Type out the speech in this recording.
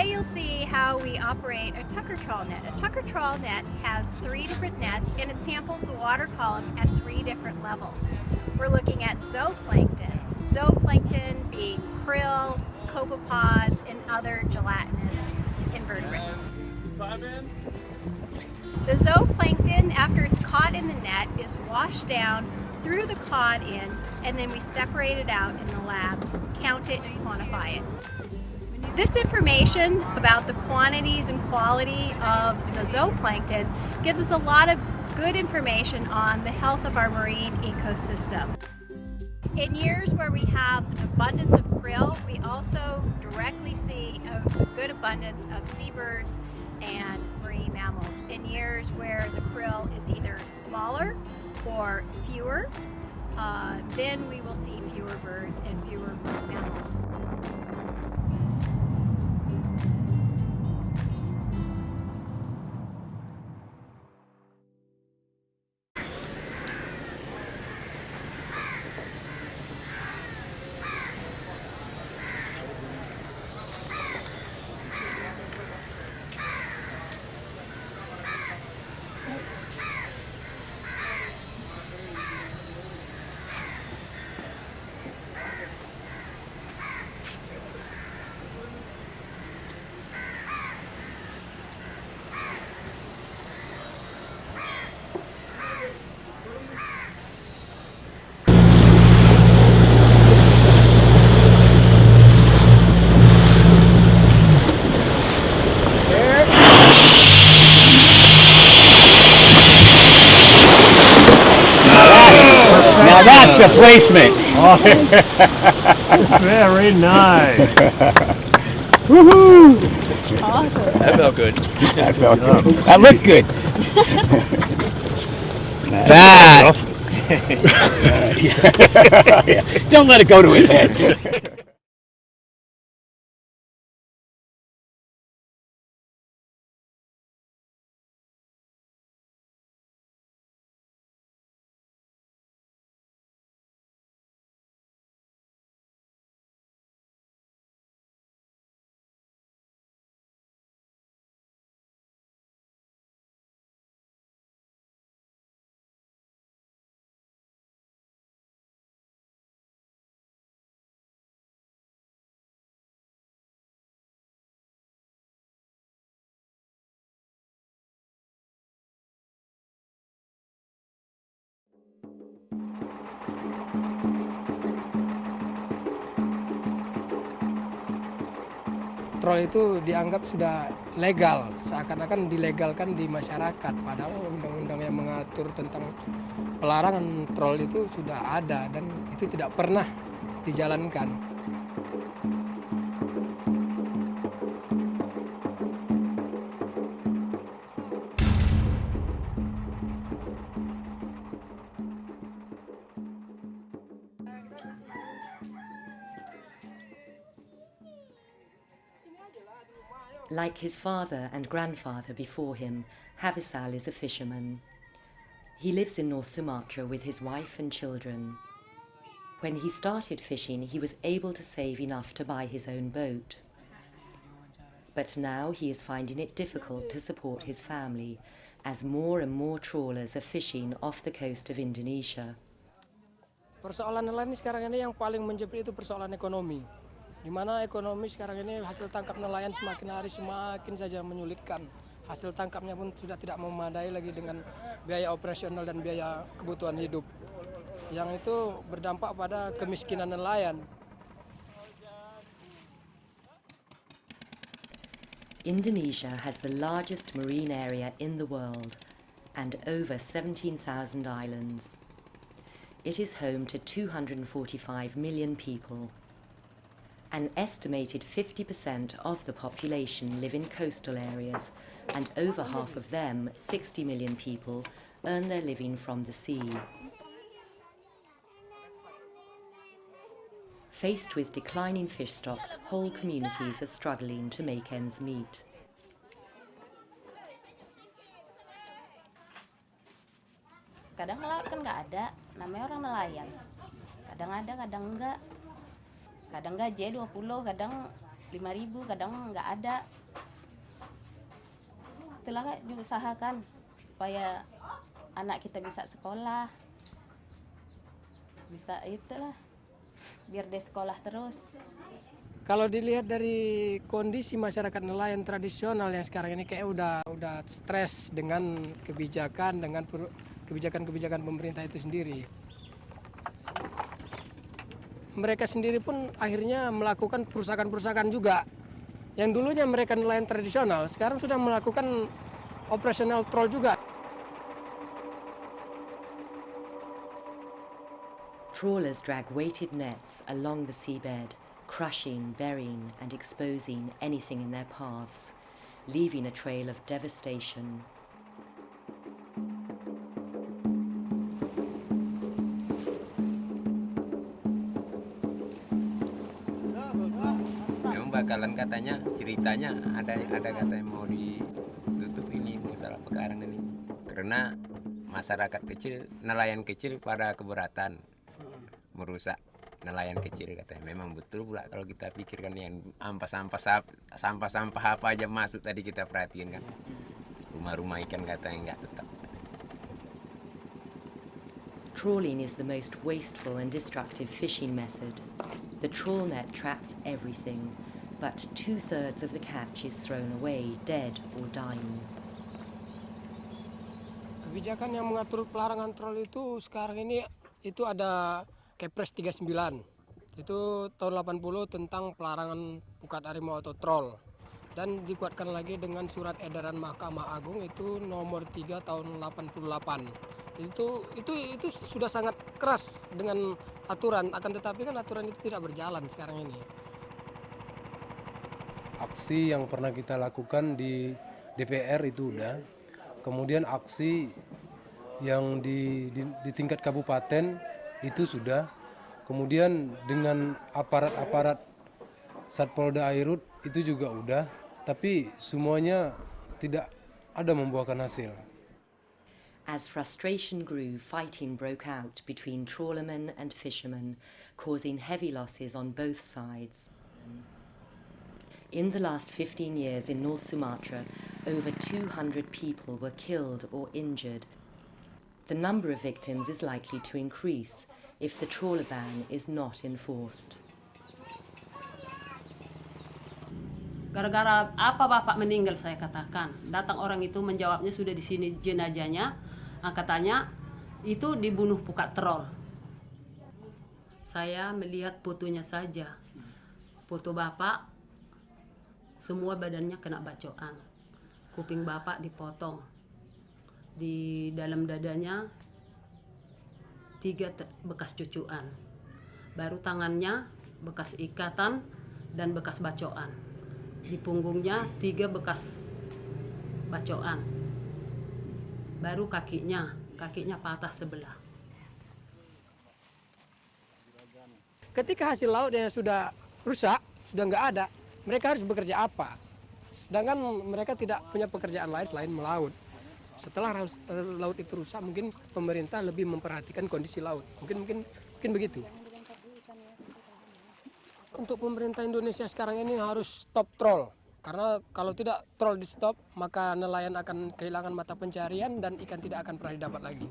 Today you'll see how we operate a tucker trawl net. A tucker trawl net has 3 different nets and it samples the water column at 3 different levels. We're looking at zooplankton. Zooplankton being krill, copepods, and other gelatinous invertebrates. The zooplankton, after it's caught in the net, is washed down through the cod in, and then we separate it out in the lab, count it, and quantify it. This information about the quantities and quality of the zooplankton gives us a lot of good information on the health of our marine ecosystem. In years where we have an abundance of krill, we also directly see a good abundance of seabirds and marine mammals. In years where the krill is either smaller or fewer, then we will see fewer birds and fewer marine mammals. Now that's a placement. Very nice. Woohoo! Awesome. That felt good. That felt good. That looked good. That. Don't let it go to his head. Troll itu dianggap sudah legal, seakan-akan dilegalkan di masyarakat. Padahal undang-undang yang mengatur tentang pelarangan troll itu sudah ada dan itu tidak pernah dijalankan. Like his father and grandfather before him, Havisal is a fisherman. He lives in North Sumatra with his wife and children. When he started fishing, he was able to save enough to buy his own boat. But now he is finding it difficult to support his family as more and more trawlers are fishing off the coast of Indonesia. Persoalan nelayan sekarang ini yang paling menjepit itu persoalan ekonomi. Di mana ekonomi sekarang ini hasil tangkap nelayan semakin hari semakin saja menyulitkan. Hasil tangkapnya pun sudah tidak memadai lagi dengan biaya operasional dan biaya kebutuhan hidup. Yang itu berdampak pada kemiskinan nelayan. Indonesia has the largest marine area in the world and over 17,000 islands. It is home to 245 million people. An estimated 50% of the population live in coastal areas, and over half of them, 60 million people, earn their living from the sea. Faced with declining fish stocks, whole communities are struggling to make ends meet. Kadang laut kan nggak ada, namanya orang nelayan. Kadang ada, kadang enggak. Kadang gaji 20, kadang 5.000, kadang nggak ada. Itulah Kak, diusahakan supaya anak kita bisa sekolah, bisa itulah, biar dia sekolah terus. Kalau dilihat dari kondisi masyarakat nelayan tradisional yang sekarang ini kayak udah stres dengan kebijakan pemerintah itu sendiri. Mereka sendiri pun akhirnya melakukan perusakan-perusakan juga. Yang dulunya mereka nelayan tradisional, sekarang sudah melakukan operasional troll juga. Trawlers drag weighted nets along the seabed, crushing, burying, and exposing anything in their paths, leaving a trail of devastation. Memang bakalan katanya ceritanya ada katanya mau ditutup ini masalah pekarangan ini karena masyarakat kecil, nelayan kecil pada keberatan merusak nelayan kecil katanya. Memang betul pula kalau kita pikirkan yang sampah-sampah apa aja masuk tadi kita perhatiin kan. Rumah-rumah ikan katanya nggak tetap. Trawling is the most wasteful and destructive fishing method. The trawl net traps everything, but 2/3 of the catch is thrown away, dead or dying. Kebijakan yang mengatur pelarangan troll itu sekarang ini itu ada Kepres 39. Itu tahun 80 tentang pelarangan pukat harimau atau troll. Dan dikuatkan lagi dengan surat edaran Mahkamah Agung itu nomor 3 tahun 88. Itu sudah sangat keras dengan aturan, akan tetapi kan aturan itu tidak berjalan sekarang ini. Aksi yang pernah kita lakukan di DPR itu udah, kemudian aksi yang di tingkat kabupaten itu sudah, kemudian dengan aparat-aparat Satpolda Airut itu juga udah, tapi semuanya tidak ada membuahkan hasil. As frustration grew, fighting broke out between trawlermen and fishermen, causing heavy losses on both sides. In the last 15 years in North Sumatra, over 200 people were killed or injured. The number of victims is likely to increase if the trawler ban is not enforced. Gara-gara apa Bapak meninggal, saya katakan. Datang orang itu menjawabnya sudah di sini jenazahnya. Katanya itu dibunuh pukat troll. Saya melihat fotonya saja. Foto Bapak, semua badannya kena bacokan. Kuping Bapak dipotong. Di dalam dadanya 3 bekas cucuan. Baru tangannya bekas ikatan dan bekas bacokan. Di punggungnya 3 bekas bacokan. Baru kakinya patah sebelah. Ketika hasil lautnya sudah rusak, sudah nggak ada, mereka harus bekerja apa? Sedangkan mereka tidak punya pekerjaan lain selain melaut. Setelah laut itu rusak, mungkin pemerintah lebih memperhatikan kondisi laut. Mungkin begitu. Untuk pemerintah Indonesia sekarang ini harus stop troll. Karena kalau tidak troll di stop, maka nelayan akan kehilangan mata pencarian dan ikan tidak akan pernah didapat lagi.